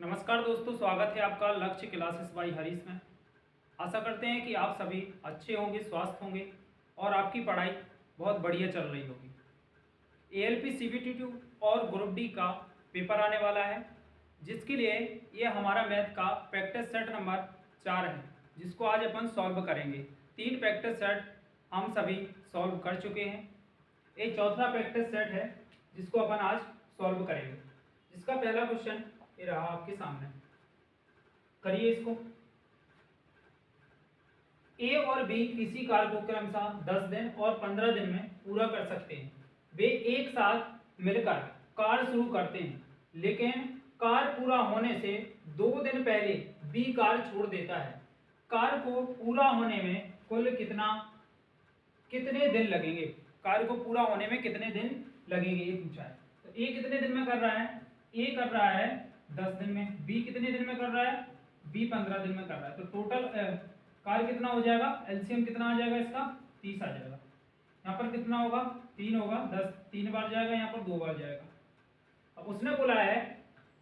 नमस्कार दोस्तों, स्वागत है आपका लक्ष्य क्लासेस बाय हरीश में। आशा करते हैं कि आप सभी अच्छे होंगे, स्वस्थ होंगे और आपकी पढ़ाई बहुत बढ़िया चल रही होगी। एएलपी सीबीटी2 और ग्रुप डी का पेपर आने वाला है, जिसके लिए ये हमारा मैथ का प्रैक्टिस सेट नंबर 4 है, जिसको आज अपन सॉल्व करेंगे। 3 प्रैक्टिस सेट हम सभी सॉल्व कर चुके हैं। एक चौथा प्रैक्टिस सेट है जिसको अपन आज सॉल्व करेंगे, जिसका पहला क्वेश्चन ये रहा आपके सामने। करिए इसको। ए और बी किसी कार्य को क्रमशः 10 दिन और 15 दिन में पूरा कर सकते हैं। वे एक साथ मिलकर कार्य शुरू करते हैं, लेकिन कार्य पूरा होने से 2 दिन पहले बी कार्य छोड़ देता है। कार्य को पूरा होने में कुल कितने दिन लगेंगे? कार्य को पूरा होने में कितने दिन लगेंगे ये पूछा है। तो ए कितने दिन में कर रहा है? ए कर रहा है 10 दिन में। बी कितने दिन में कर रहा है? बी 15 दिन में कर रहा है। तो टोटल कार्य कितना हो जाएगा? एलसीएम कितना आ जाएगा इसका? 30 आ जाएगा। यहाँ पर कितना होगा? 3 होगा। 10 3 बार जाएगा, यहाँ पर 2 बार जाएगा। अब उसने बोला है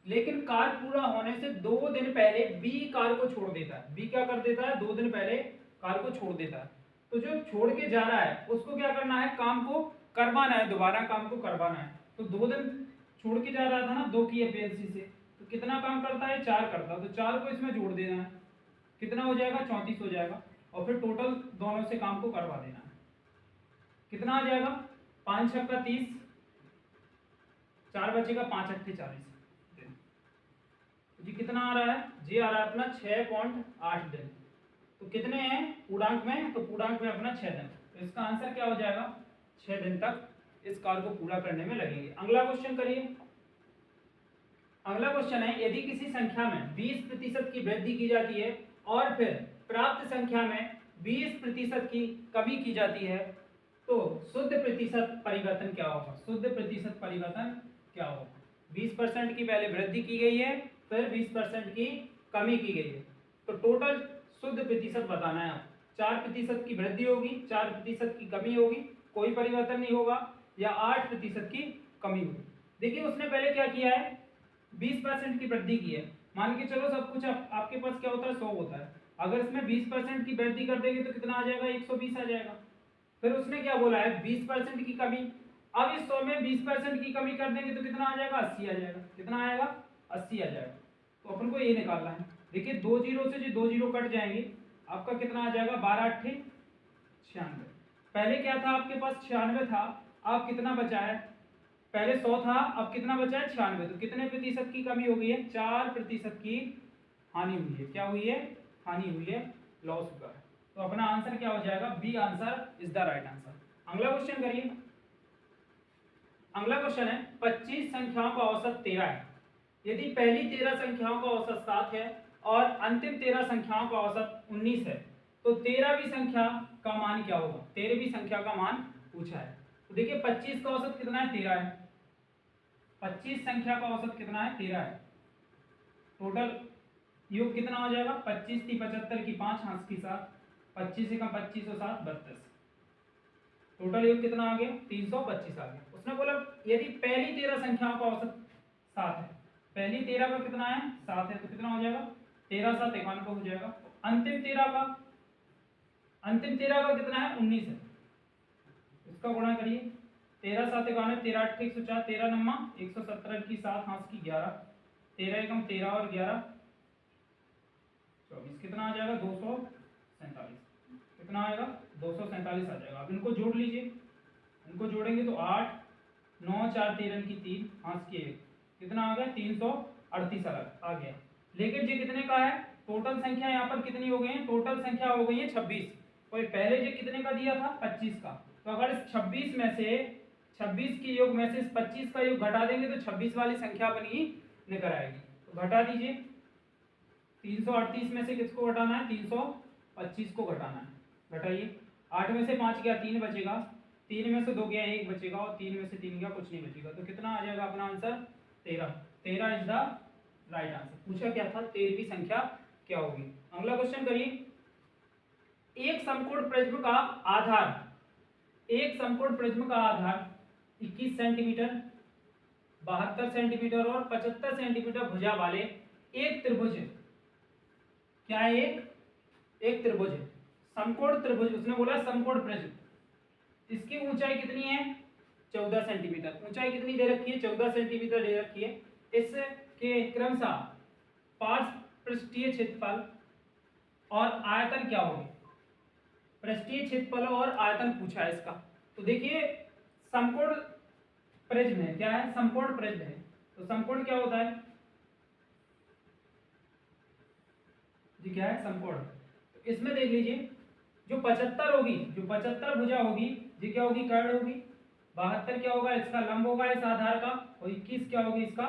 लेकिन कार्य पूरा होने से 2 दिन पहले बी कार्य को छोड़ देता है। बी क्या कर देता है? 2 दिन पहले कार्य को छोड़ देता है। तो जो छोड़ के जा रहा है उसको क्या करना है? काम को करवाना है, दोबारा काम को करवाना है। तो 2 दिन छोड़ के जा रहा था ना, 2 की एफएलसी से, तो कितना काम करता है? 4 करता है। तो 4 को इसमें जोड़ देना है, कितना हो जाएगा? 34 हो जाएगा। और फिर टोटल दोनों से काम को करवा देना है। कितना आ जाएगा? 5 छक्का 30, 4 बचेगा, 5 अट्ठे 40। जी कितना आ रहा है? जी आ रहा है अपना 6.8 दिन। तो कितने हैं पूर्णांक में? तो पूर्णांक में अपना 6 दिन। तो इसका आंसर क्या हो जाएगा? 6 दिन तक इस कार्य को पूरा करने में लगेंगे। अगला क्वेश्चन करिए। अगला क्वेश्चन है, यदि किसी संख्या में 20% की वृद्धि की जाती है और फिर प्राप्त संख्या में 20% की कमी की जाती है, तो शुद्ध प्रतिशत परिवर्तन क्या होगा? शुद्ध प्रतिशत परिवर्तन क्या होगा? 20% की पहले वृद्धि की गई है, फिर 20% की कमी की गई है, तो टोटल शुद्ध प्रतिशत बताना है। 4% की वृद्धि होगी, 4% की कमी होगी, कोई परिवर्तन नहीं होगा, या 8% की कमी होगी। देखिए उसने पहले क्या किया है? 20% की वृद्धि की है। मान के चलो सब कुछ आपके पास क्या होता है? 100 होता है। अगर इसमें 20% की वृद्धि कर देंगे तो कितना आ जाएगा? 120 आ जाएगा। फिर उसने क्या बोला है? 20% की कमी। अब इस 100 में 20% की कमी कर देंगे तो कितना आ जाएगा? 80 आ जाएगा। कितना आएगा? 80 आ जाएगा। तो अपन को ये निकालना है। देखिए 2 जीरो से जो 2 जीरो कट जाएंगे, आपका कितना आ जाएगा? 12 अट्ठे 96। पहले क्या था आपके पास? 96 था। अब कितना बचा है? पहले 100 था, अब कितना बचा है? 96। तो कितने प्रतिशत की कमी हो गई है? 4% की हानि हुई है। क्या हुई है? हानि हुई है, लॉस हुआ है। तो अपना आंसर क्या हो जाएगा? B answer is the right answer. अगला क्वेश्चन करिए। अगला क्वेश्चन है, 25 संख्याओं का औसत 13 है। यदि पहली 13 संख्याओं का औसत 7 है और अंतिम 13 संख्याओं का औसत 19 है, तो 13वीं संख्या का मान क्या होगा? 13वीं संख्या का मान पूछा है। तो देखिए 25 का औसत कितना है? 13 है। 25 संख्या का औसत कितना है? 13 है। टोटल योग कितना हो जाएगा? 25 थी 75 की 5 हाथ की 7, 25 से कम 25 और 7 32। टोटल योग कितना आ गया? 325 आ गया। उसने बोला यदि पहली 13 संख्याओं का औसत 7 है, पहली 13 का कितना है? 7 है, तो कितना हो जाएगा? 13 7 91 हो जाएगा। अंतिम 13 का कितना है? 19 है। इसका गुणा करिए। 13 7 91, 13 8 104, 13 नम्मा 117 की 7 हाथ की 11, 13 एकम 13 और 11 24। कितना आ जाएगा? 247। कितना आएगा? 247 आ जाएगा। अब इनको जोड़ लीजिए। इनको जोड़ेंगे तो 8 9 4 13 की 3 हाथ की 1, कितना आ गया? 338 आ गया। लेकिन ये कितने का है? टोटल संख्या यहाँ पर कितनी हो गई है? टोटल संख्या हो गई है 26। और पहले जो कितने का दिया था? 25 का। तो अगर इस 26 में से 26 के योग में से इस 25 का योग घटा देंगे तो 26 वाली संख्या अपनी निकल आएगी। तो घटा दीजिए। 338 में से किसको घटाना है? 325 को घटाना है। घटाइए। 8 में से 5 गया 3 बचेगा, 3 में से 2 गया 1 बचेगा, और 3 में से 3 गया कुछ नहीं बचेगा। तो कितना आ जाएगा अपना answer? 13। 13 is the right answer. पूछा क्या था? 13वीं संख्या क्या होगी। अगला क्वेश्चन करिए। एक समकोण प्रिज्म का आधार 21 सेंटीमीटर, 72 सेंटीमीटर और 75 सेंटीमीटर भुजा वाले एक त्रिभुज है। क्या है? एक त्रिभुज है, समकोण त्रिभुज। उसने बोला समकोण प्रिज्म। इसकी ऊंचाई कितनी है? 14 सेंटीमीटर। ऊंचाई कितनी दे रखी है? 14 सेंटीमीटर दे रखी है। इसके क्रमशः पार्श्व पृष्ठीय क्षेत्रफल और आयतन क्या होगी? पृष्ठीय क्षेत्रफल और आयतन पूछा है इसका। तो देखिए समकोण प्रिज्म है। क्या है? समकोण प्रिज्म है। तो समकोण क्या होता है जी? क्या है? समकोण। तो इसमें देख लीजिए जो 75 होगी, जो 75 भुजा होगी, ये क्या होगी? कर्ण होगी। 72 क्या होगा? इसका लंब होगा इस आधार का। और 21 क्या होगी इसका?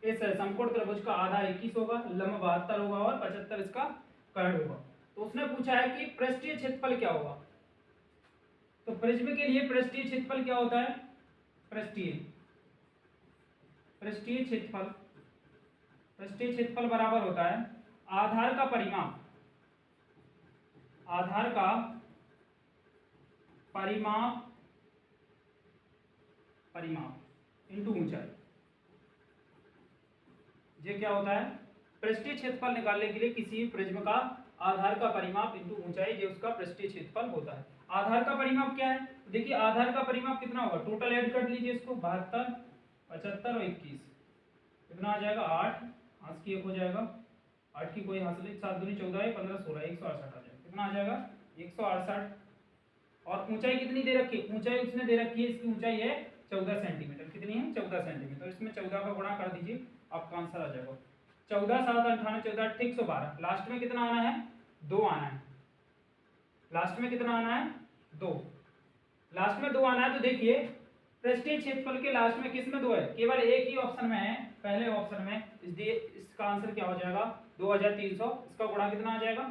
इस समकोण त्रिभुज का आधार 21 होगा, लंब 72 होगा और 75 इसका कर्ण होगा। तो उसने पूछा है कि पृष्ठीय क्षेत्रफल क्या होगा। तो प्रिज्म के लिए पृष्ठीय क्षेत्रफल क्या होता है? पृष्ठीय क्षेत्रफल, पृष्ठीय क्षेत्रफल बराबर होता है आधार का परिमाप, आधार का परिमाप इंटू ऊंचाई। ये क्या होता है? पृष्ठीय क्षेत्रफल निकालने के लिए किसी भी प्रिज्म का आधार का परिमाप इंटू ऊंचाई, ये उसका पृष्ठीय क्षेत्रफल होता है। आधार का परिमाप क्या है? देखिए आधार का परिमाप कितना होगा? टोटल ऐड कर लीजिए इसको, 72, 75 और 21 कितना आ जाएगा? 8, हाथ की 1 हो जाएगा, 8 की कोई हासिल नहीं, 7 दूनी 14 है, 15 16, 168 आ जाएगा। कितना आ जाएगा? 168। और ऊंचाई कितनी दे रखी है? ऊंचाई उसने दे रखी है, इसकी ऊंचाई है 14 सेंटीमीटर। कितनी है? 14 सेंटीमीटर। इसमें 14 का गुणा कर दीजिए, आपका आंसर आ जाएगा 14 7 98 14 8 112। लास्ट में कितना आना है? 2 आना है। लास्ट में कितना आना है? 2। लास्ट में 2 आना है। तो देखिए पृष्ठीय क्षेत्रफल के लास्ट में किस में 2 है? केवल एक ही ऑप्शन में है, पहले ऑप्शन में। इसलिए इसका आंसर क्या हो जाएगा? 2300। इसका गुणा कितना आ जाएगा?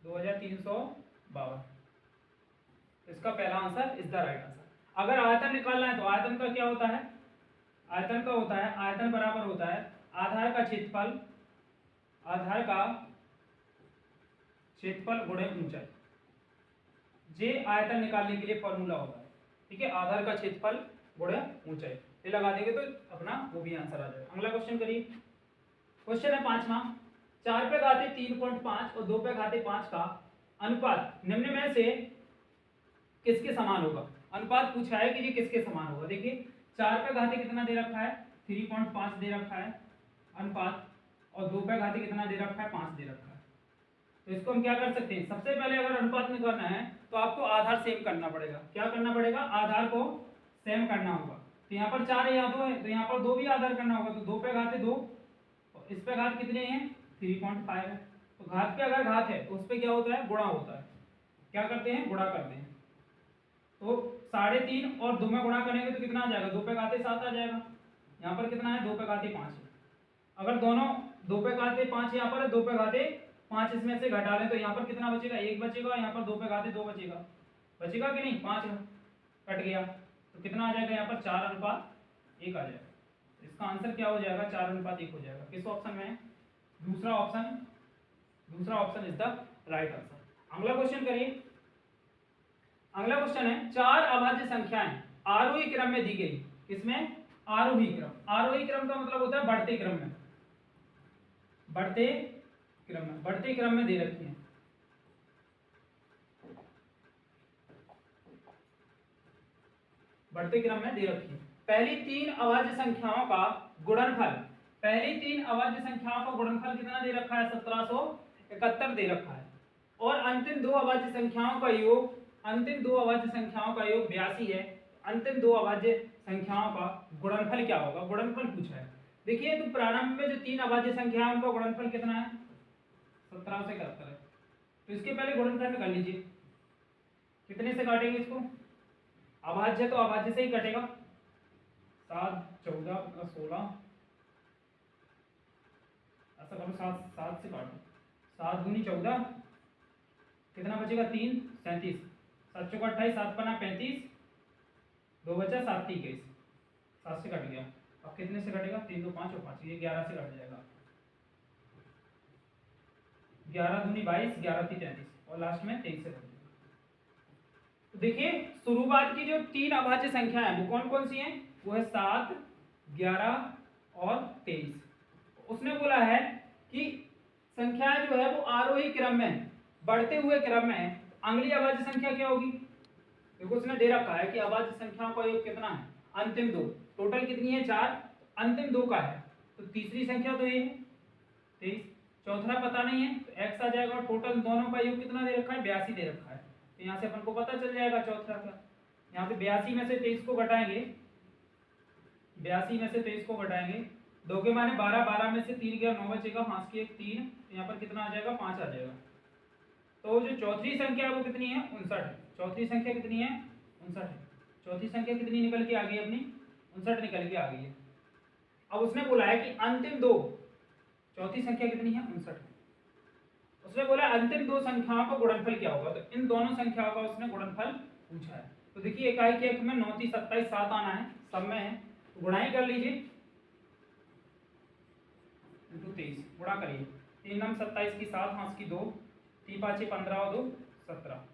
2352। इसका पहला answer is the right answer. अगर आयतन निकालना है तो आयतन का क्या होता है? आयतन का होता है, आयतन बराबर होता है आधार का क्षेत्रफल, आधार का क्षेत्रफल गुणे ऊंचाई। ये आयतन निकालने के लिए फॉर्मूला होता है। ठीक है, आधार का क्षेत्रफल गुणे ऊंचाई। ये लगा देंगे तो अपना वो भी आंसर आ जाएगा। अगला क्वेश्चन करिए। क्वेश्चन है 5वां। 4 पे घाते 3.5 और 2 पे घाते 5 का अनुपात निम्न में से किसके समान होगा? अनुपात पूछा है कि ये किसके समान होगा। देखिए 4 पे घाते कितना दे रखा है? 3.5 दे रखा है अनुपात, और 2 पे घाते कितना दे रखा है? 5 दे रखा है। तो इसको हम क्या कर सकते हैं? सबसे पहले अगर अनुपात निकालना है तो आपको आधार सेम करना पड़ेगा। क्या करना पड़ेगा? आधार को सेम करना होगा। तो यहाँ पर 4 है, यहाँ 2 है, तो यहाँ पर 2 भी आधार करना होगा। तो 2 पे घाते 2, और इस पे घात कितने हैं? 3.5 है। तो घात पे अगर घात है तो उस पे क्या होता है? गुणा होता है। क्या करते हैं? गुणा करते हैं। तो 3.5 और 2 में गुणा करेंगे तो कितना आ जाएगा? 2 पे घाते 7 आ जाएगा। यहाँ पर कितना है? 2 पे घाते 5 है। अगर दोनों 2 पे घाते 5 यहाँ पर है, 2 पे घाते 5 इसमें से घटा लें तो यहाँ पर कितना बचेगा? 1 बचेगा। यहाँ पर 2 पे घाते 2 बचेगा। बचेगा कि नहीं? 5 कट गया तो कितना आ जाएगा? यहाँ पर 4:1 आ जाएगा। इसका आंसर क्या हो जाएगा? 4:1 हो जाएगा। किस ऑप्शन में है? दूसरा ऑप्शन। दूसरा option is the right answer. अगला क्वेश्चन करिए। अगला क्वेश्चन है 4 अभाज्य संख्याएं आरोही क्रम में दी गई। किसमें? आरोही क्रम। आरोही क्रम का मतलब होता है बढ़ते क्रम में, बढ़ते क्रम में, बढ़ते क्रम में दे रखी है। बढ़ते क्रम में दे रखी है। पहली 3 अभाज्य संख्याओं का गुणनफल, पहली 3 अभाज्य संख्याओं का गुणनफल कितना दे रखा है? 1771 दे रखा है। और अंतिम 2 अभाज्य संख्याओं का योग, अंतिम 2 अभाज्य संख्याओं का योग 82 है। अंतिम 2 अभाज्य संख्याओं का गुणनफल क्या होगा? गुणनफल पूछा है। देखिए तो प्रारंभ में जो 3 अभाज्य संख्या है उनका गुणनफल कितना है? 17 से 71 है। तो इसके पहले गुणनफल कर लीजिए। कितने से काटेंगे इसको? अभाज्य तो अभाज्य से ही कटेगा। 7 14 16, ऐसा करो 7 से काटो। 7 दूनी 14, कितना बचेगा? 3 37, 7 चौका 28, 7 पन्ना 35, 2 बचा 7 21, 7 से कट गया। अब कितने से कटेगा? 3 2 5 और 5, ये 11 से कट जाएगा। 11 दूनी 22, 11 3 33 और लास्ट में 23 से कट जाएगा। तो देखिए शुरुआत की जो 3 अभाज्य संख्या है वो कौन कौन सी हैं? वो है 7 11 और 23। उसने बोला है कि संख्याएं जो है वो आरोही क्रम में है, बढ़ते हुए क्रम में है। अगली अभाज्य संख्या क्या होगी? देखो उसने दे रखा है कि अभाज्य संख्याओं का योग कितना है? अंतिम दो। टोटल कितनी है? 4, अंतिम 2 का है, तो तीसरी संख्या तो ये है 23। चौथा पता नहीं है तो x आ जाएगा, और टोटल दोनों का योग कितना दे रखा है? 82 दे रखा है। तो यहाँ से अपन को पता चल जाएगा चौथा का। यहाँ पे 82 में से 23 को घटाएंगे, 82 में से 23 को घटाएंगे, 2 के माने 12, 12 में से 3 गया 9 बचेगा, हाथ की 1 3, यहाँ पर कितना आ जाएगा? 5 आ जाएगा। तो जो चौथी संख्या है वो कितनी है? 59। चौथी संख्या कितनी है? 59 है। चौथी संख्या कितनी निकल के आ गई अपनी? 59 निकल के आ गई है। अब उसने बोला है कि अंतिम 2, चौथी संख्या कितनी है? 59 है। उसने बोला अंतिम 2 संख्याओं का गुणनफल क्या होगा, तो इन दोनों संख्याओं का उसने गुणनफल पूछा है। तो देखिए इकाई के एक में 9 3 27 7 आना है, सब में है, तो गुणाई कर लीजिए, इंटू 23 गुणा करिए, 3 9 27 की 7, 5 की 2, 3 5 15 और 2 17,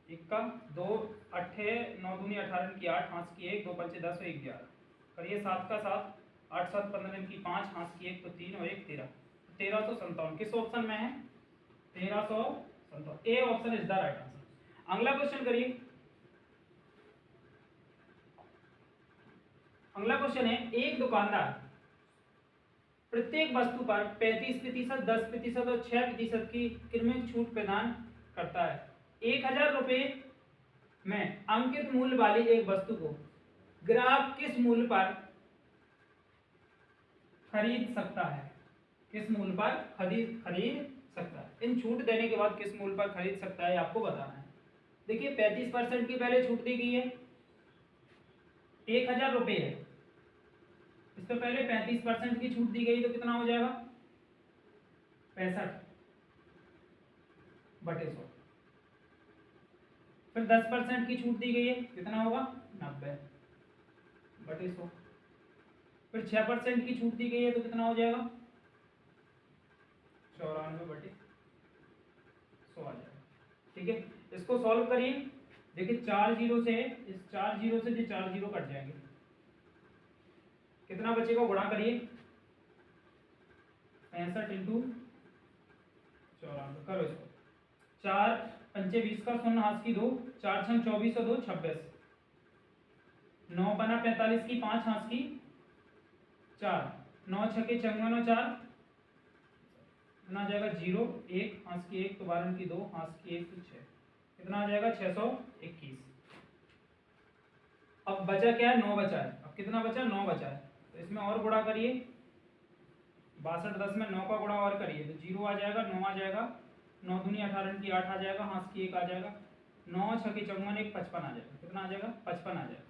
1 का 2 8 9 दूनी 18 की 8, 5 की 1, 2 5 10 और 1 11 करिए, 7 का 7, 8 7 15 की 5, 5 की 1 तो 3 और 1 13, 1357। किस ऑप्शन में है? 1357। A option is the right answer. अगला क्वेश्चन करिए। अगला क्वेश्चन है, एक दुकानदार प्रत्येक वस्तु पर 35%, 10% और 6% की क्रमिक छूट प्रदान करता है। 1000 रुपये में अंकित मूल्य वाली एक वस्तु को ग्राहक किस मूल्य पर खरीद सकता है? किस मूल्य पर खरीद सकता है? इन छूट देने के बाद किस मूल्य पर खरीद सकता है आपको बताना है। देखिए 35% की पहले छूट दी गई है, 1000 रुपये है, इस पे पहले 35% की छूट दी गई तो कितना हो जाएगा? 65/100। फिर 10% की छूट दी गई है, कितना होगा? 90/100। फिर 6% की छूट दी गई है तो कितना हो जाएगा? 94/100 आ जाएगा। ठीक है, इसको सॉल्व करिए। देखिए 4 जीरो से, इस 4 जीरो से जो 4 जीरो कट जाएंगे, कितना बचेगा? गुणा करिए, 65 इंटू 94 करो इसको, 4 पंचे 20 का 0 हाथ की 2, 4 6 24 और 2 26, 9 बना 45 की 5 हाथ की 4, 9 6 के 54 और 4 कितना आ जाएगा? 0 1 हाथ की 1 तो 12 की 2 हाथ की 1 तो 6, कितना आ जाएगा? 621। अब बचा क्या है? 9 बचा है। अब कितना बचा? 9 बचा है, तो इसमें और गुणा करिए, 62 10 में 9 का गुणा और करिए तो 0 आ जाएगा, 9 आ जाएगा, 9 दूनी 18 की 8 आ जाएगा, हाथ की 1 आ जाएगा, 9 6 की 54 1 55 आ जाएगा, कितना आ जाएगा? 55 आ जाएगा।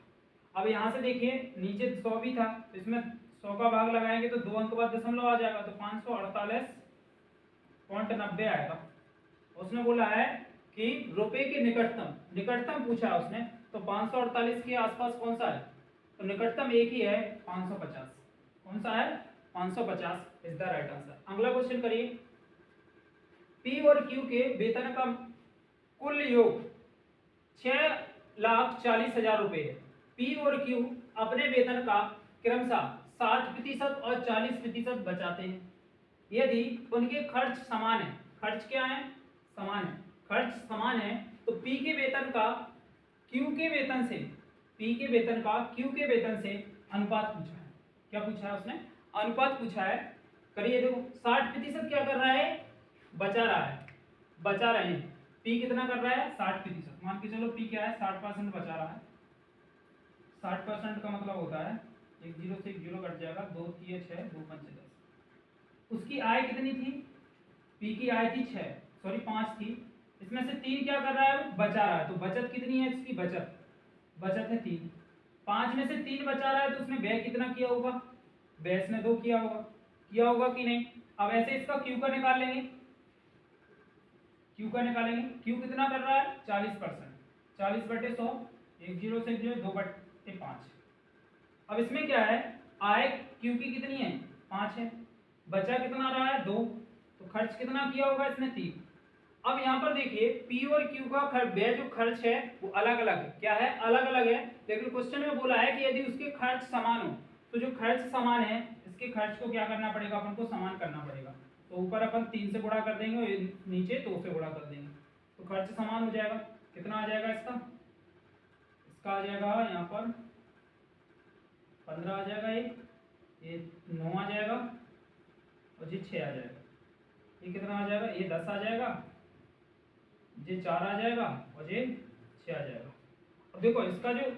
अब यहाँ से देखिए नीचे 100 भी था, तो इसमें 100 का भाग लगाएंगे तो 2 अंक बाद दशमलव आ जाएगा, तो 548.90 आएगा। उसने बोला है कि रुपए के निकटतम पूछा है उसने, तो 548 के आसपास कौन सा है? तो निकटतम एक ही है, 550। कौन सा है? 550 इज द राइट आंसर। अगला क्वेश्चन करिए। पी और क्यू के वेतन का कुल योग 6,40,000 रुपए है। पी और क्यू अपने वेतन का क्रमशः 60% और 40% बचाते हैं। यदि उनके खर्च समान है, खर्च क्या है? समान है, खर्च समान है, तो पी के वेतन का क्यू के वेतन से, पी के वेतन का क्यू के वेतन से अनुपात पूछा है। क्या पूछा है उसने? अनुपात पूछा है। करिए, देखो 60% क्या कर रहा है? बचा रहा है, बचा रहे हैं। पी कितना कर रहा है? 60%। मान के चलो पी क्या है? 60% बचा रहा है। 60% का मतलब होता है 1 0 से 1 0 कट जाएगा, 2 3 6 2 5 10। उसकी आय कितनी थी? पी की आय थी 6, सॉरी 5 थी, इसमें से 3 क्या कर रहा है? बचा रहा है। तो बचत कितनी है इसकी? बचत है 3। 5 में से 3 बचा रहा है, तो उसने व्यय कितना किया होगा? व्यय इसने 2 किया होगा कि नहीं? अब ऐसे इसका क्यू का निकाल लेंगे, क्यू का निकालेंगे। क्यू कितना कर रहा है? 40%, 40/100, 1 0 से 1 0 2/5। अब इसमें क्या है? आय क्यू की कितनी है? 5 है, बचा कितना रहा है? 2, तो खर्च कितना किया होगा इसने? 3। अब यहाँ पर देखिए पी और क्यू का व्यय जो खर्च है वो अलग अलग है। क्या है? अलग अलग है। लेकिन क्वेश्चन में बोला है कि यदि उसके खर्च समान हो, तो जो खर्च समान है इसके खर्च को क्या करना पड़ेगा, अपन को समान करना पड़ेगा। तो ऊपर अपन 3 से गुणा कर देंगे और नीचे 2 से गुणा कर देंगे, तो खर्च समान हो जाएगा। कितना आ जाएगा इसका, इसका आ जाएगा यहाँ पर 15 आ जाएगा, ये 9 आ जाएगा और ये 6 आ जाएगा। ये कितना आ जाएगा, ये 10 आ जाएगा, ये 4 आ जाएगा और ये 6 आ जाएगा। अब देखो इसका जो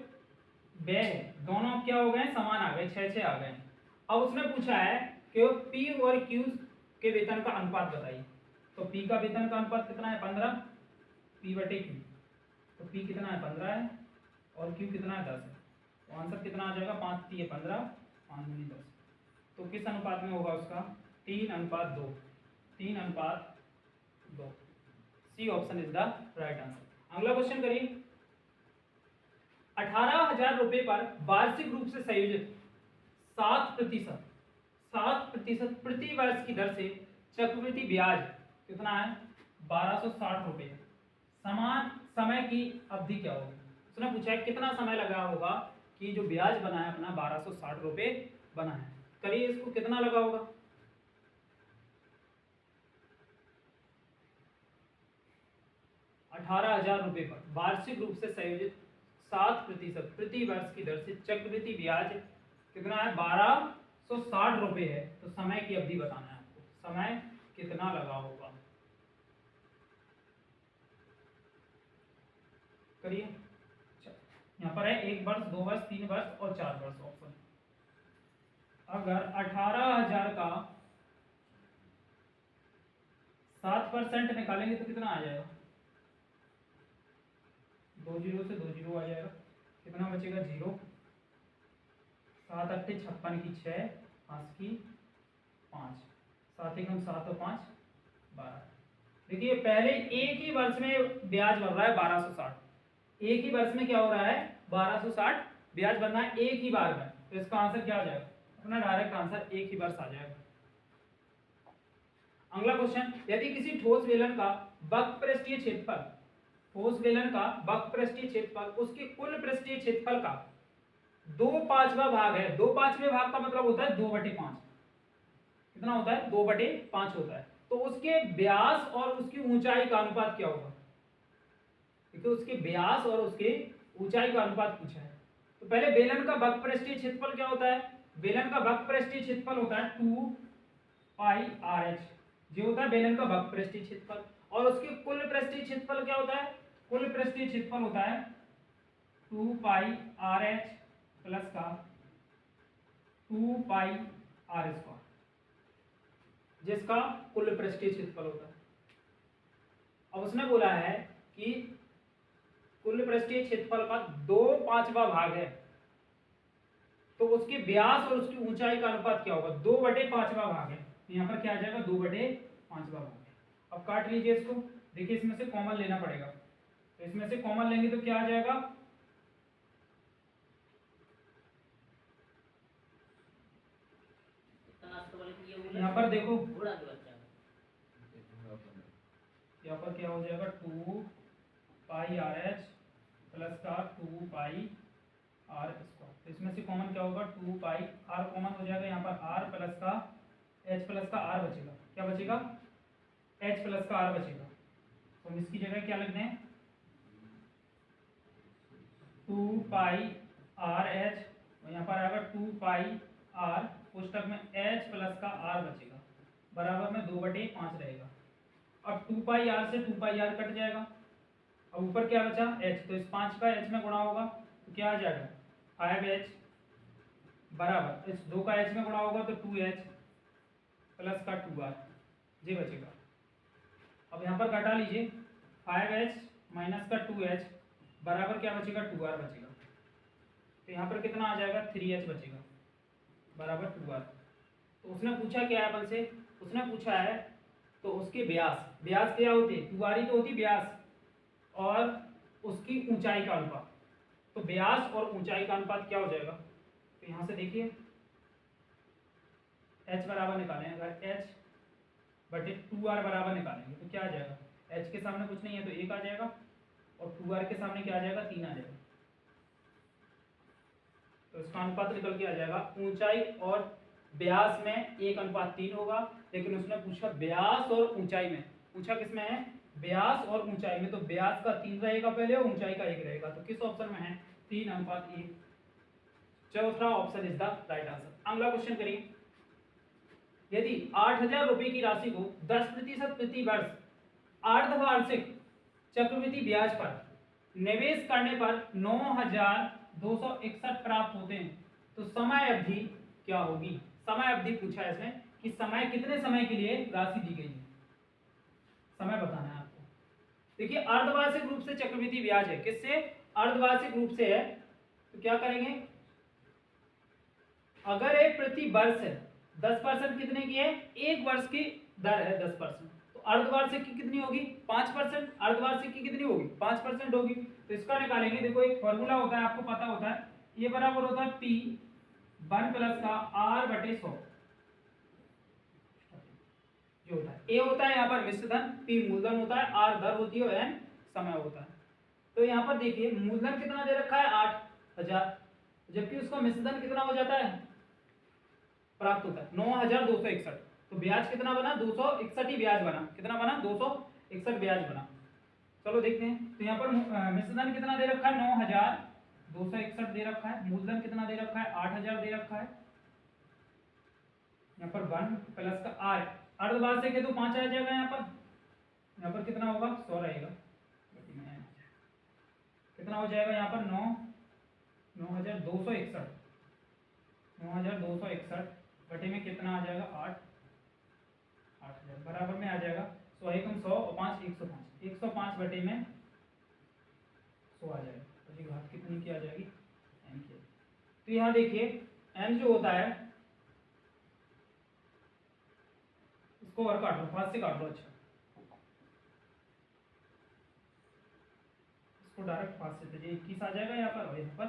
व्यय है दोनों अब क्या हो गए, समान आ गए, 6 आ गए। अब उसने पूछा है कि पी और क्यू के वेतन का अनुपात बताइए। तो पी का वेतन का अनुपात कितना है, 15 पी बटे क्यू। तो पी कितना है, 15 है और क्यू कितना है, 10 है। तो आंसर कितना आ जाएगा, 5 3 15 5 दूनी 10। तो किस अनुपात में होगा उसका, 3:2। 3:2। C option is the right answer. अगला क्वेश्चन करिए। 18,000 रुपए पर वार्षिक रूप से संयोजित 7% प्रति वर्ष की दर से चक्रवृद्धि ब्याज कितना है, 1260 रुपए। समान समय की अवधि क्या होगी। उसने पूछा है कितना समय लगा होगा कि जो ब्याज बना है अपना 1260 रुपए बना है। करिए इसको, कितना लगा होगा, ₹18,000 पर वार्षिक रूप से संयोजित 7% प्रति वर्ष की दर से चक्रवृद्धि ब्याज कितना है, 1260 रुपए है। तो समय की अवधि बताना है आपको, समय कितना लगा होगा। करिए, यहाँ पर है 1 वर्ष 2 वर्ष 3 वर्ष और 4 वर्ष ऑप्शन। अगर 18,000 का 7% निकालेंगे तो कितना आ जाएगा, 2 जीरो से 2 जीरो आ जाएगा, कितना बचेगा 0। 7 अट्ठे 56 की 6 5 की 5 7 एकम 7 और 5 12। देखिए पहले एक ही वर्ष में ब्याज बढ़ रहा है 1260, एक ही वर्ष में क्या हो रहा है 1260 ब्याज बढ़ना है एक ही बार में। तो इसका आंसर क्या आ जाएगा, अपना डायरेक्ट आंसर एक ही वर्ष आ जाएगा। अगला क्वेश्चन, यदि किसी ठोस बेलन का वक्र पृष्ठीय क्षेत्रफल, ठोस बेलन का वक्र पृष्ठीय क्षेत्रफल उसके कुल पृष्ठीय क्षेत्रफल का 2/5वां भाग है, 2/5वें भाग का मतलब होता है 2/5। कितना होता है, 2/5 होता है। तो उसके व्यास और उसकी ऊंचाई का अनुपात क्या होगा। देखिए उसके व्यास और उसके ऊंचाई का अनुपात पूछा है। तो पहले बेलन का वक्र पृष्ठीय क्षेत्रफल क्या होता है, बेलन का वक्र पृष्ठीय क्षेत्रफल होता है 2πRh, जो होता है बेलन का वक्र पृष्ठीय क्षेत्रफल। और उसके कुल पृष्ठीय क्षेत्रफल क्या होता है, कुल पृष्ठीय क्षेत्रफल होता है 2πRh प्लस का 2πr², जिसका कुल पृष्ठीय क्षेत्रफल होता है। अब उसने बोला है कि कुल पृष्ठीय क्षेत्रफल का 2/5वां भाग है, तो उसके व्यास और उसकी ऊंचाई का अनुपात क्या होगा, 2/5वां भाग है। तो यहाँ पर क्या आ जाएगा, 2/5वां भाग है। अब काट लीजिए इसको, देखिए इसमें से कॉमन लेना पड़ेगा। तो इसमें से कॉमन लेंगे तो क्या आ जाएगा, यहाँ पर देखो यहाँ पर क्या हो जाएगा 2πRh प्लस का 2πr²। तो इसमें से कॉमन क्या होगा, 2πr कॉमन हो जाएगा, यहाँ पर r प्लस का h प्लस का r बचेगा। क्या बचेगा, h प्लस का r बचेगा। तो हम इसकी जगह क्या लिख दें, 2πRh और यहाँ पर आएगा 2πr, पुस्तक में h प्लस का r बचेगा, बराबर में 2/5 रहेगा। अब 2πr से 2πr कट जाएगा। अब ऊपर क्या बचा h, तो इस 5 का h में गुणा होगा तो क्या आ जाएगा 5h, बराबर इस 2 का h में गुणा होगा तो 2h प्लस का 2r, ये बचेगा। अब यहाँ पर घटा लीजिए, 5h माइनस का 2h बराबर क्या बचेगा, 2r बचेगा। तो यहाँ पर कितना आ जाएगा, 3h बचेगा, बराबर 2r। तो उसने पूछा क्या है अपन से, उसने पूछा है तो उसके व्यास, व्यास क्या होते हैं, 2r ही तो होती व्यास, और उसकी ऊंचाई का अनुपात। तो व्यास और ऊंचाई का अनुपात क्या हो जाएगा, तो यहाँ से देखिए h बराबर निकालें, अगर h बटे 2r बराबर निकालेंगे तो क्या आ जाएगा, h के सामने कुछ नहीं है तो 1 आ जाएगा और 2r के सामने क्या आ जाएगा, 3 आ जाएगा। तो इसका अनुपात निकल के आ जाएगा ऊंचाई और व्यास में 1:3 होगा, लेकिन उसने पूछा व्यास और ऊंचाई में, पूछा किसमें है, व्यास और ऊंचाई में, तो व्यास का 3 रहेगा पहले और ऊंचाई का 1 रहेगा, तो किस ऑप्शन में है 3:1। चौथा option is the right answer. अगला क्वेश्चन करिए, यदि 8,000 रुपए की राशि को 10% प्रति वर्ष अर्धवार्षिक चक्रवृद्धि ब्याज पर निवेश करने पर 9,261 प्राप्त होते हैं, तो समय अवधि क्या होगी। समय अवधि पूछा है इसमें कि समय कितने समय के लिए राशि दी गई है, समय बताना है आपको। देखिए अर्धवार्षिक रूप से चक्रवृद्धि ब्याज है, किससे, अर्धवार्षिक रूप से है, तो क्या करेंगे, अगर एक प्रति वर्ष है 10% कितने की है, एक वर्ष की दर है 10%, तो अर्धवार्षिक की कितनी होगी 5%, अर्धवार्षिक की कितनी होगी 5% होगी, तो इसका निकालेंगे। देखो एक फॉर्मूला होता है, आपको पता होता है, ये बराबर होता है P1 प्लस का R/100 जो होता है। ए होता है यहाँ पर मिश्र धन, P मूलधन होता है, R दर होती है, N समय होता है। तो यहाँ पर देखिए मूलधन कितना दे रखा है 8,000, जबकि उसका मिश्र धन कितना हो जाता है, प्राप्त होता है 9,261, तो ब्याज कितना बना 261 ही ब्याज बना, कितना बना 261 ब्याज बना। चलो देखते हैं, तो यहाँ पर मिश्र धन कितना दे रखा है 9,261 दे रखा है, मूलधन कितना दे रखा है 8,000 दे रखा है, यहाँ पर 1 प्लस का R, अर्धवार्षिक है तो 5 आ जाएगा, यहाँ पर कितना होगा 100 रहेगा, कितना हो जाएगा यहाँ पर 9,261 बटे में कितना आ जाएगा 8,000 बराबर में आ जाएगा 100 एकम 100 और 5 105 बटे में 100 आ जाएगा, तो ये घात कितनी की आ जाएगी n की। तो यहाँ देखिए n जो होता है, इसको और काट लो, 5 से काट लो, अच्छा इसको डायरेक्ट 5 से, तो ये 21 आ जाएगा यहाँ पर, और यहाँ पर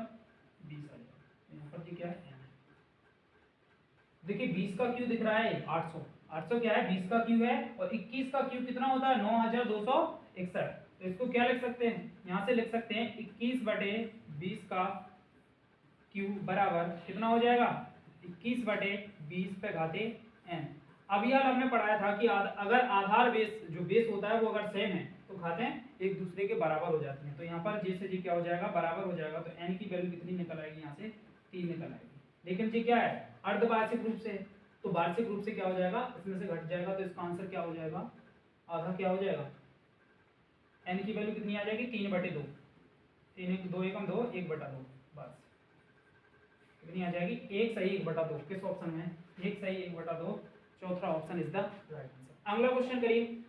20 आ जाएगा, यहाँ पर जी क्या है n है। देखिए 20 का क्यू दिख रहा है 800 क्या है 20 का क्यू है, और 21 का क्यू कितना होता है 9,261, तो इसको क्या लिख सकते हैं, यहाँ से लिख सकते हैं 21 बटे 20 का क्यू बराबर कितना हो जाएगा 21 बटे 20 पे घाते n। अभी यार हमने पढ़ाया था कि अगर आधार बेस जो बेस होता है वो अगर सेम है तो घातें एक दूसरे के बराबर हो जाती हैं, तो यहाँ पर जैसे जी क्या हो जाएगा बराबर हो जाएगा, तो n की वैल्यू कितनी निकल आएगी, यहाँ से 3 निकल आएगी। लेकिन जी क्या है अर्धवार्षिक रूप से, तो वार्षिक रूप से क्या हो जाएगा, इसमें से घट जाएगा, तो इसका आंसर क्या हो जाएगा, आधा क्या हो जाएगा, n की वैल्यू कितनी आ जाएगी 3/2, 3 2 एकम 2 1/2, बस कितनी आ जाएगी 1 सही 1/2, किस ऑप्शन में 1 सही 1/2, चौथा option is the right answer. अगला क्वेश्चन करिए,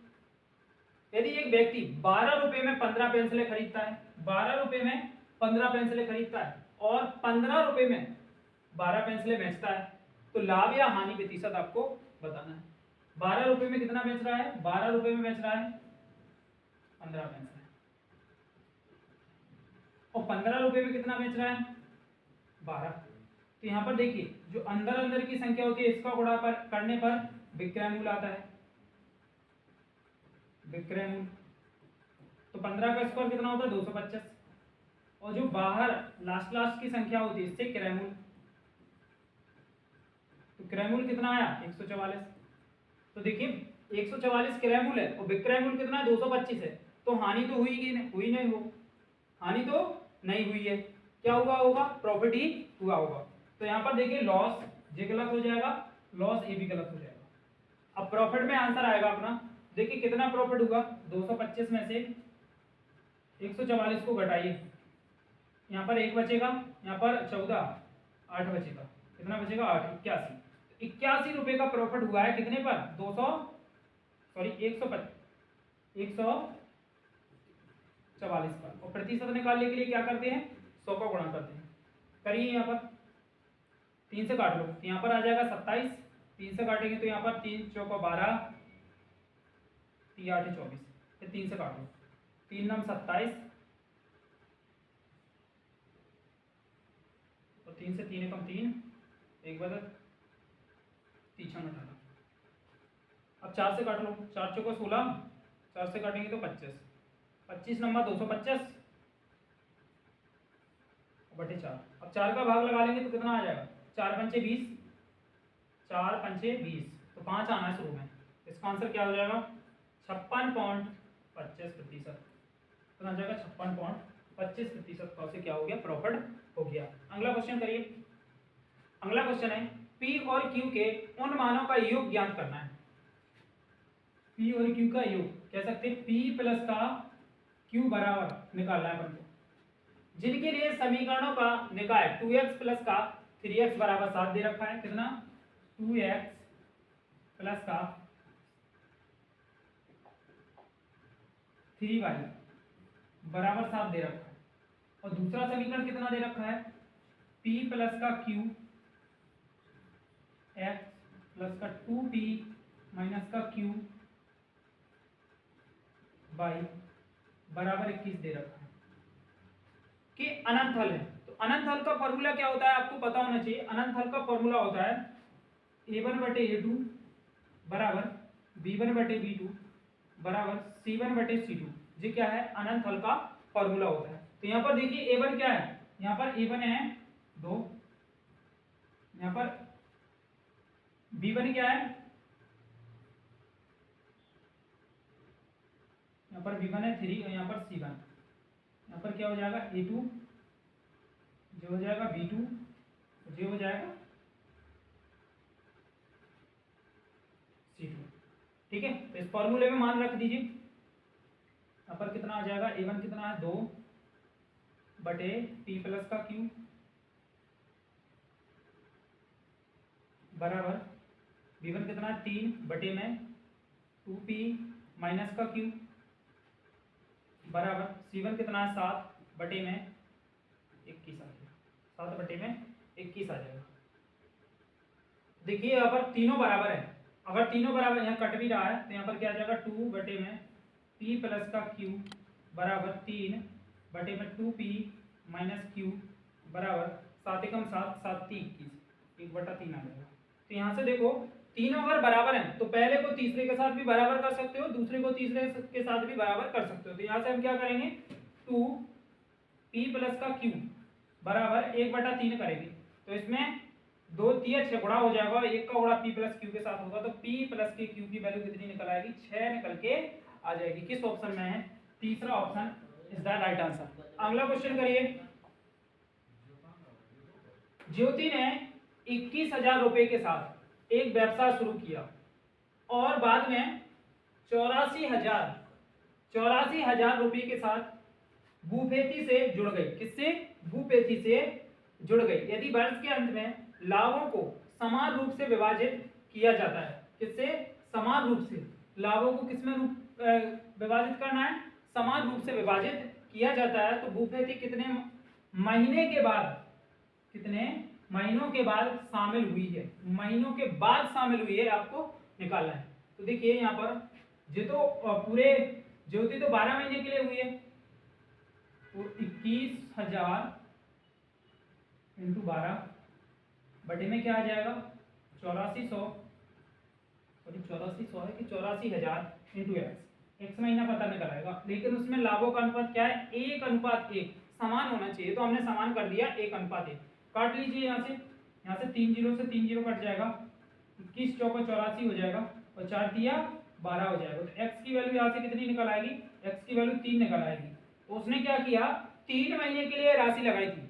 यदि एक व्यक्ति 12 रुपए में 15 पेंसिलें खरीदता है, 12 रुपए में 15 पेंसिलें खरीदता है और 15 रुपए में 12 पेंसिलें बेचता है, तो लाभ या हानि प्रतिशत आपको बताना है। 12 रुपए में कितना बेच रहा है, 12 रुपए में बेच रहा है 15 पेंसिलें, और 15 रुपए में कितना बेच रहा है 12। तो यहाँ पर देखिए जो अंदर अंदर की संख्या होती है इसका गुणा करने पर विक्रय मूल्य आता है, विक्रय मूल्य, तो 15 का स्क्वायर कितना होता है 225, और जो बाहर लास्ट की संख्या होती है इससे क्रय मूल्य, तो क्रय मूल्य कितना आया 144, तो देखिए 144 क्रय मूल्य है और विक्रय मूल्य कितना है 225 है, तो हानि तो हुई नहीं हो, हानि तो नहीं हुई है, क्या हुआ होगा प्रॉफिट ही हुआ होगा। तो यहाँ पर देखिए लॉस ये गलत हो जाएगा, लॉस ए भी गलत हो जाएगा। अब प्रॉफिट में आंसर आएगा अपना, देखिए कितना प्रॉफिट हुआ 225 में से 144 को घटाइए, यहाँ पर 1 बचेगा, यहाँ पर 14 8 बचेगा, कितना बचेगा 8 81 रुपए का प्रॉफिट हुआ है कितने पर 144 पर, और प्रतिशत निकालने के लिए क्या करते हैं 100 का गुणा करते हैं। करिए यहाँ पर 3 से काट लो, तो यहाँ पर आ जाएगा 27, 3 से काटेंगे तो यहाँ पर 3 चौका 12, 3 8 24, फिर 3 से काट लो, 3 9 27, और 3 से 3 कम 3 1 बदल 3 6 18, अब 4 से काट लो, 4 चौका 16, 4 से काटेंगे तो 25 नंबर 225 बटे 4, अब 4 का भाग लगा लेंगे तो कितना आ जाएगा, 4 पंचे 20, 4 पंचे 20, तो 5 आना है शुरू में। इसका आंसर क्या हो जाएगा, 56.25%। तो आ जाएगा 56.25% का से क्या हो गया, प्रॉफिट हो गया। अगला क्वेश्चन करिए। अगला क्वेश्चन है पी और क्यू के उन मानों का योग ज्ञात करना है। पी और क्यू का योग कह सकते हैं पी प्लस का क्यू बराबर निकालना है अपन को, जिनके लिए समीकरणों का निकाय 2x प्लस का 3x बराबर 7 दे रखा है। कितना, 2x प्लस का 3y बराबर 7 दे रखा है। और दूसरा समीकरण कितना दे रखा है, p प्लस का q x प्लस का 2p माइनस का q y बराबर 21 दे रखा है कि अनंत हल है। तो अनंत हल का फॉर्मूला क्या होता है आपको पता होना चाहिए। अनंत हल का फॉर्मूला होता है a1 बटे a2 बराबर b1 बटे b2 बराबर c1 बटे c2। ये क्या है, अनंत हल का फॉर्मूला होता है। तो यहाँ पर देखिए a1 क्या है, यहाँ पर a1 है 2, यहाँ पर b1 क्या है, यहाँ पर b1 है 3 और यहाँ पर c1। यहाँ पर क्या हो जाएगा a2, जो हो जाएगा b2, जो हो जाएगा c2। ठीक है, तो इस फॉर्मूले में मान रख दीजिए। यहाँ पर कितना आ जाएगा, a1 कितना है 2 बटे p प्लस का q बराबर b1 कितना है 3 बटे में 2p माइनस का q बराबर c1 कितना है 7 बटे में 21 आ जाएगा, 7 बटे में 21 आ जाएगा। देखिए यहाँ पर तीनों बराबर है, अगर तीनों बराबर, यहाँ कट भी रहा है तो यहाँ पर क्या आ जाएगा 2 बटे में p प्लस का q बराबर 3 बटे में 2p माइनस q बराबर 7 एकम 7, 7 3 21, 1/3 आ जाएगा। तो यहाँ से देखो तीनों अगर बराबर हैं तो पहले को तीसरे के साथ भी बराबर कर सकते हो, दूसरे को तीसरे के साथ भी बराबर कर सकते हो। तो यहाँ से हम क्या करेंगे, 2p प्लस का q बराबर 1/3 करेंगे। तो इसमें 2 3 6 गुणा हो जाएगा, एक का गुणा p प्लस q के साथ होगा, तो p प्लस के q की वैल्यू कितनी निकल आएगी, 6 निकल के आ जाएगी। किस ऑप्शन में है, तीसरा option is the right answer. अगला क्वेश्चन करिए। ज्योति ने 21,000 रुपए के साथ एक व्यवसाय शुरू किया और बाद में 84,000 रुपए के साथ भूपेती से जुड़ गई। किससे, भूपेती से जुड़ गई। यदि वर्ष के अंत में लाभों को समान रूप से विभाजित किया जाता है, किससे, समान रूप से, लाभों को किसमें विभाजित करना है, समान रूप से विभाजित किया जाता है, तो भूपेती कितने महीने के बाद, कितने महीनों के बाद शामिल हुई है, महीनों के बाद शामिल हुई है, आपको निकालना है। तो देखिए यहाँ पर ये तो पूरे ज्योति तो 12 महीने के लिए हुई है, तो 21,000 इंटू 12 बटे में क्या आ जाएगा 8400, सॉरी 8400 है कि 84,000 इंटू एक्स महीना पता निकल आएगा। लेकिन उसमें लाभों का अनुपात क्या है, 1:1, समान होना चाहिए, तो हमने समान कर दिया 1:1। काट लीजिए यहाँ से 3 0 से 3 0 कट जाएगा, 21 चौका 84 हो जाएगा और 4 तिया 12 हो जाएगा। तो x की वैल्यू यहाँ से कितनी निकल आएगी, x की वैल्यू 3 निकल आएगी। तो उसने क्या किया, 3 महीने के लिए राशि लगाई थी।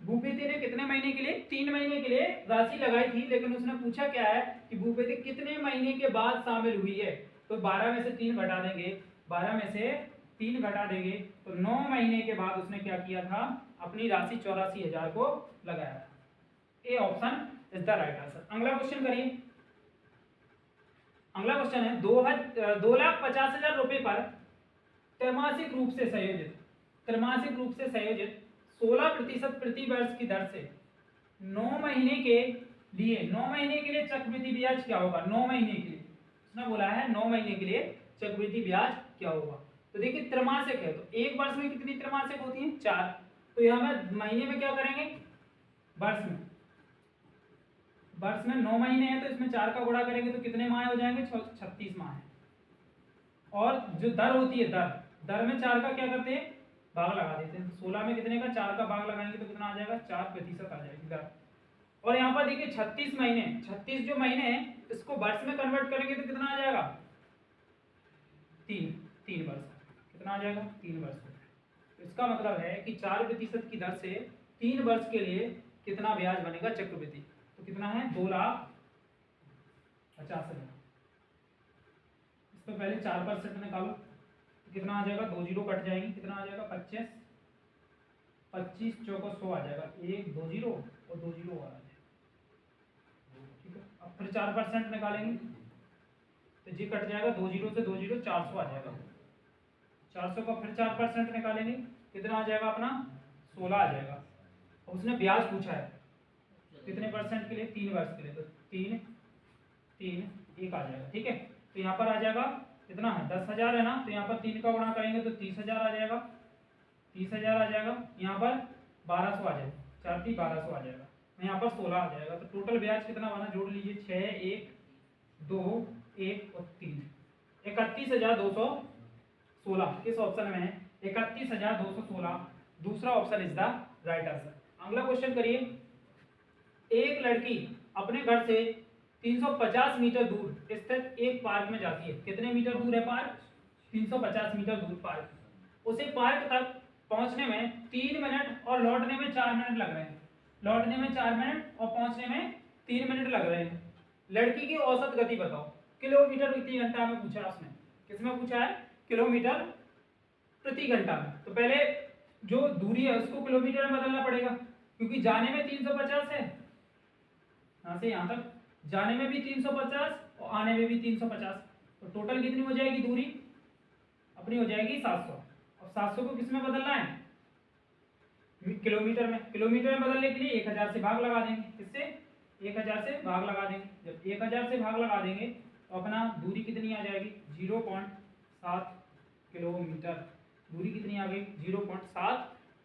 भूपेती ने कितने महीने के लिए, 3 महीने के लिए राशि लगाई थी, लेकिन उसने पूछा क्या है कि भूपेती कितने महीने के बाद शामिल हुई है। तो 12 में से 3 घटा देंगे, 12 में से 3 घटा देंगे तो 9 महीने के बाद उसने क्या किया था, अपनी राशि 84,000 को लगाया था। A option is the right answer. अगला क्वेश्चन करिए। अगला क्वेश्चन है 2,50,000 रुपए पर त्रैमासिक रूप से संयोजित 16% प्रति वर्ष की दर से 9 महीने के लिए चक्रवृद्धि ब्याज क्या होगा। 9 महीने के लिए उसने बोला है, 9 महीने के लिए चक्रवृद्धि ब्याज क्या होगा। तो देखिए त्रैमासिक है, तो एक वर्ष में कितनी त्रैमासिक होती है, 4। तो यहाँ में महीने में क्या करेंगे, वर्ष में 9 महीने हैं, तो इसमें 4 का गुणा करेंगे तो कितने माह हो जाएंगे, 36 माह है। और जो दर होती है, दर में 4 का क्या करते हैं भाग लगा देते हैं। 16 में कितने का 4 का भाग लगाएंगे तो कितना आ जाएगा 4% आ जाएगी दर। और यहाँ पर देखिए 36 महीने, 36 जो महीने हैं इसको वर्ष में कन्वर्ट करेंगे तो कितना आ जाएगा 3 वर्ष। कितना आ जाएगा 3 वर्ष। तो इसका मतलब है कि 4% की दर से 3 वर्ष के लिए कितना ब्याज बनेगा चक्रवृद्धि, तो कितना है 2,50,000। इसमें पहले 4% निकालो तो कितना आ जाएगा, 2 जीरो कट जाएंगे, कितना आ जाएगा 25 चौको 100 आ जाएगा, 1 2 जीरो और 2 जीरो और आ जाएगा। ठीक है, अब फिर 4% निकालेंगे तो जी कट जाएगा, 2 जीरो से 2 जीरो 400 आ जाएगा। 400 का फिर 4% निकालेंगे कितना आ जाएगा अपना 16 आ जाएगा। और उसने ब्याज पूछा है कितने परसेंट के लिए, 3 वर्ष के लिए, तो 3 1 आ जाएगा। ठीक है, तो यहाँ पर आ जाएगा कितना है 10,000 है ना, तो यहाँ पर 3 का गुणा करेंगे तो 30,000 आ जाएगा, 30,000 आ जाएगा। यहाँ पर 1200 आ जाएगा, 4 3 1200 आ जाएगा, यहाँ पर 16 आ जाएगा। तो टोटल ब्याज कितना बना जोड़ लीजिए, 6 1 2 1 और 3, 31,216 किस ऑप्शन में है, 31,216 दूसरा option is the right answer. अगला क्वेश्चन करिए, एक लड़की अपने घर से 350 मीटर दूर स्थित एक पार्क में जाती है। कितने मीटर दूर है पार्क, 350 मीटर दूर पार्क। उसे पार्क तक पहुंचने में 3 मिनट और लौटने में 4 मिनट लग रहे हैं, लौटने में 4 मिनट और पहुंचने में 3 मिनट लग रहे हैं। लड़की की औसत गति बताओ, किलोमीटर प्रति घंटा में पूछा है उसने, किसमें पूछा है किलोमीटर प्रति घंटा में। तो पहले जो दूरी है उसको किलोमीटर में बदलना पड़ेगा, क्योंकि जाने में 350 है, यहाँ से यहाँ तक जाने में भी 350 और आने में भी 350, तो टोटल कितनी हो जाएगी दूरी अपनी हो जाएगी 700। और 700 को किस में बदलना है, किलोमीटर में। किलोमीटर में बदलने के लिए 1000 से भाग लगा देंगे, किससे 1000 से भाग लगा देंगे। जब 1000 से भाग लगा देंगे तो अपना दूरी कितनी आ जाएगी 0.7 किलोमीटर, दूरी कितनी आ गई 0.7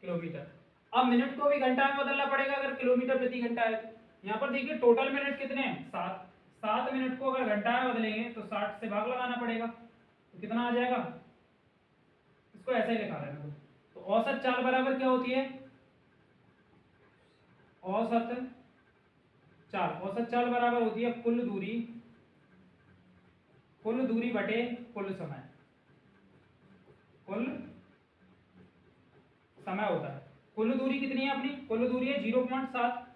किलोमीटर। अब मिनट को भी घंटा में बदलना पड़ेगा अगर किलोमीटर प्रति घंटा है तो। यहाँ पर देखिए टोटल मिनट कितने हैं 7 मिनट को अगर घंटा में बदलेंगे तो 60 से भाग लगाना पड़ेगा, तो कितना आ जाएगा, इसको ऐसे ही लिखा रहेगा। तो औसत चाल बराबर क्या होती है, औसत चाल बराबर होती है कुल दूरी बटे कुल समय, कुल समय होता है। कुल दूरी कितनी है अपनी, कुल दूरी है 0.7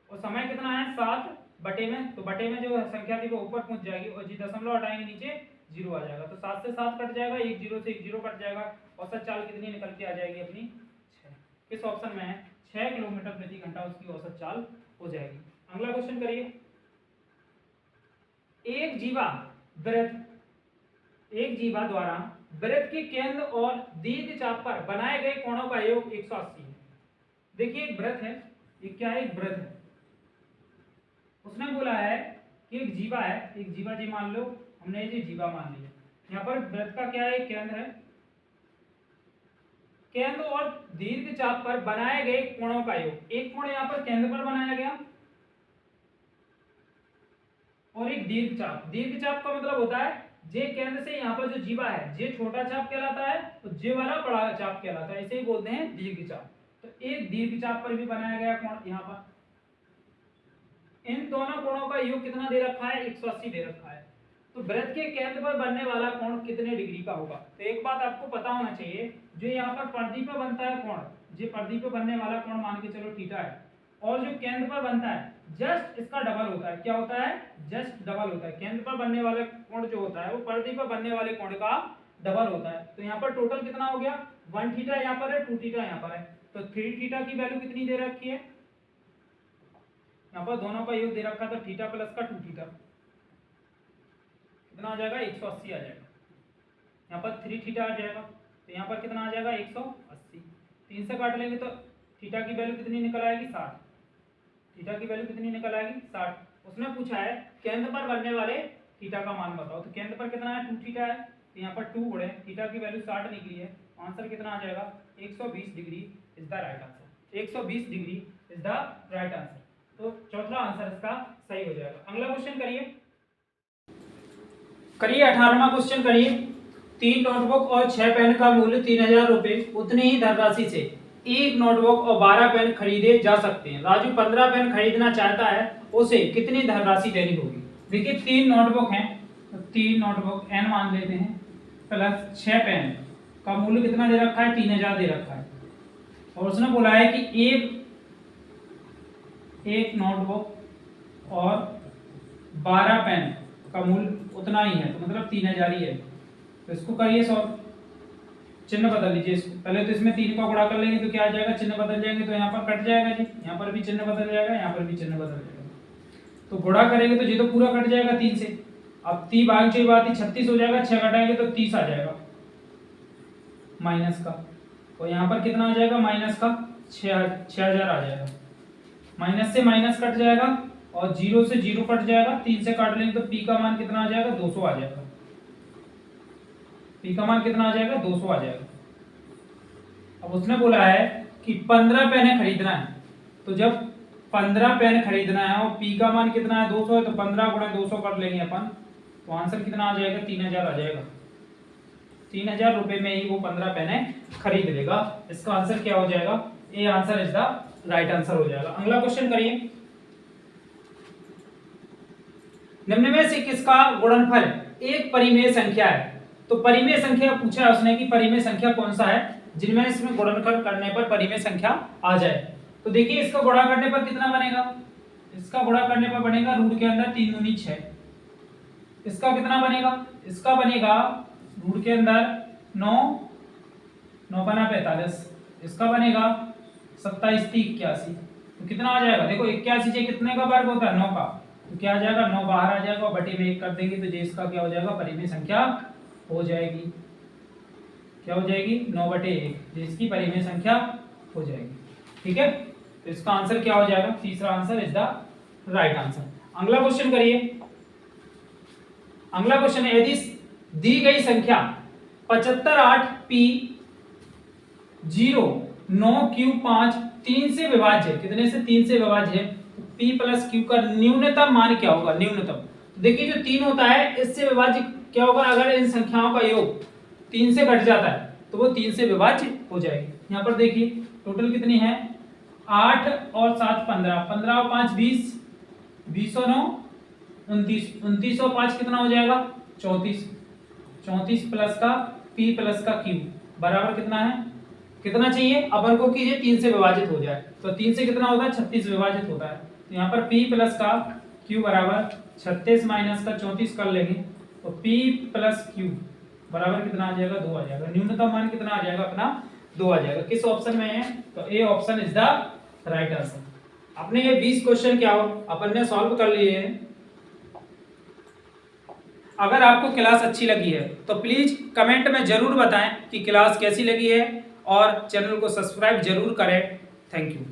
और समय कितना है 7 बटे में, तो बटे में जो संख्या थी वो ऊपर पहुंच जाएगी और जी दशमलव हटाएंगे नीचे 0 आ जाएगा, तो 7 से 7 कट जाएगा, 1 0 से 1 0 कट जाएगा। औसत चाल कितनी निकल के आ जाएगी अपनी 6, किस ऑप्शन में है 6 किलोमीटर प्रति घंटा उसकी औसत चाल हो जाएगी। अगला क्वेश्चन करिए, एक जीवा द्वारा वृत्त के केंद्र और दीर्घ चाप पर बनाए गए कोणों का योग 180 है। देखिए एक वृत्त है, ये क्या है, एक वृत्त है। उसने बोला है कि एक जीवा है, एक जीवा जी मान लो, हमने ये जीवा मान लिया। यहाँ पर वृत्त का क्या है, केंद्र है, केंद्र और दीर्घ चाप पर बनाए गए कोणों का योग। एक कोण यहाँ पर केंद्र पर बनाया गया और एक दीर्घ चाप का मतलब होता है जे केंद्र से यहाँ पर जो जीवा है, जे छोटा चाप कहलाता है तो जे वाला बड़ा चाप कहलाता है, इसे ही बोलते हैं दीर्घ चाप। तो एक दीर्घ चाप पर भी बनाया गया कोण यहाँ पर, इन दोनों कोणों का योग कितना दे रखा है 180 दे रखा है। तो वृत्त के केंद्र पर बनने वाला कोण कितने डिग्री का होगा। तो एक बात आपको पता होना चाहिए, जो यहाँ पर परिधि पर बनता है कोण, जो परिधि पर बनने वाला कोण मान के चलो थीटा है, और जो केंद्र पर बनता है जस्ट इसका डबल होता है। क्या होता है, जस्ट डबल होता है। केंद्र पर बनने वाला कोण जो होता है वो परिधि पर बनने वाले कोण का डबल होता है। तो यहाँ पर टोटल कितना हो गया, 1 थीटा यहाँ पर है, 2 थीटा यहाँ पर है, तो 3 थीटा की वैल्यू कितनी दे रखी है, यहाँ पर दोनों का योग दे रखा था थीटा प्लस का 2 थीटा, कितना आ जाएगा 180 आ जाएगा। यहाँ पर 3 थीटा आ जाएगा, तो यहाँ पर कितना आ जाएगा 180। 3 से काट लेंगे तो थीटा की वैल्यू कितनी निकल आएगी 60, थीटा की वैल्यू कितनी निकल आएगी 60। उसने पूछा है केंद्र पर बनने वाले थीटा का मान बताओ। तो केंद्र पर कितना है 2 थीटा है, तो यहाँ पर 2 गुणे थीटा की वैल्यू 60 निकली है, आंसर कितना आ जाएगा 120 degree is the right answer. 120 degree is the right answer, तो चौथा आंसर इसका सही हो जाएगा। अगला क्वेश्चन करिए 18वां क्वेश्चन करिए, 3 नोटबुक और 6 पेन का मूल्य 3000 रुपये, उतनी ही धनराशि से 1 नोटबुक और 12 पेन खरीदे जा सकते हैं। राजू 15 पेन खरीदना चाहता है, उसे कितनी धनराशि देनी होगी? देखिए 3 नोटबुक हैं, तो 3 नोटबुक n मान लेते हैं, प्लस 6 पेन का मूल्य कितना दे रखा है? 3000 दे रखा है। और उसने बोला है कि एक नोटबुक और 12 पेन का मूल्य उतना ही है, तो मतलब 3000 ही है। तो इसको करिए सॉल्व, चिन्ह बदल लीजिए इसको। पहले तो इसमें 3 का गुणा कर लेंगे तो क्या आ जाएगा? चिन्ह बदल जाएंगे तो यहाँ पर कट जाएगा जी, यहाँ पर भी चिन्ह बदल जाएगा, यहाँ पर भी चिन्ह बदल जाएगा। तो गुणा करेंगे तो ये तो पूरा कट जाएगा 3 से। अब 3 भाग 6 बात 36 हो जाएगा, 6 घटाएंगे तो 30 आ जाएगा माइनस का। और यहाँ पर कितना आ जाएगा? माइनस का 6000 आ जाएगा। माइनस से माइनस कट जाएगा और 0 से 0 कट जाएगा, 3 से काट लेंगे तो पी का मान कितना आ जाएगा? 200 आ जाएगा। पी का मान कितना आ जाएगा? 200 आ जाएगा। अब उसने बोला है कि 15 पेन खरीदना है, तो जब 15 पेन खरीदना है और पी का मान कितना है? 200 है, तो 15 गुणा 200 कर लेंगे अपन, तो आंसर कितना आ जाएगा? 3000 आ जाएगा। 3000 रुपए में ही वो 15 पेन खरीद लेगा। इसका आंसर क्या हो जाएगा? A answer is the right answer हो जाएगा। अगला क्वेश्चन करिए, निम्न में से किसका गुणनफल एक परिमेय संख्या है? तो परिमेय संख्या पूछा है उसने कि परिमेय संख्या कौन सा है जिनमें इसमें गुणनफल करने पर परिमेय संख्या आ जाए। तो देखिए इसका गुणा करने पर कितना बनेगा? इसका गुणा करने पर बनेगा रूट के अंदर 3 दूनी 6। इसका कितना बनेगा? इसका बनेगा रूट के अंदर 9, 9 बना 45। इसका बनेगा 27 3 81। तो कितना आ जाएगा? देखो 81 से कितने का वर्ग होता है? 9 का। तो क्या आ जाएगा? 9 बाहर आ जाएगा और बटे में 1 कर देंगे तो ये इसका क्या हो जाएगा? परिमेय संख्या हो जाएगी। क्या हो जाएगी? 9/1 जिसकी परिमेय संख्या हो जाएगी। ठीक है, तो इसका आंसर क्या हो जाएगा? तीसरा answer is the right answer. अगला क्वेश्चन करिए। अगला क्वेश्चन है, यदि दी गई संख्या 75 8 p 0 9 q 5 3 से विभाज्य, कितने से? 3 से विभाज्य है, तो p प्लस q का न्यूनतम मान क्या होगा? न्यूनतम देखिए जो 3 होता है इससे विभाज्य क्या होगा? अगर इन संख्याओं का योग 3 से घट जाता है तो वो 3 से विभाज्य हो जाएगी। यहाँ पर देखिए टोटल कितनी है? 8 और 7 15, 15 और 5 20, 20 और 9 29, 29 और 5 कितना हो जाएगा? 34, 34 प्लस का p प्लस का q बराबर कितना है? कितना चाहिए? अपन को कीजिए 3 से विभाजित हो जाए, तो 3 से कितना होता है? 36 विभाजित होता है। तो यहाँ पर p प्लस का q बराबर 36 माइनस का 34 कर लेंगे, तो p प्लस q बराबर कितना आ जाएगा? 2 आ जाएगा। न्यूनतम मान कितना आ जाएगा अपना? 2 आ जाएगा। किस ऑप्शन में है? तो A option is the right answer. अपने ये 20 क्वेश्चन क्या हो अपन ने सॉल्व कर लिए हैं। अगर आपको क्लास अच्छी लगी है तो प्लीज कमेंट में जरूर बताएं कि क्लास कैसी लगी है और चैनल को सब्सक्राइब जरूर करें। Thank you.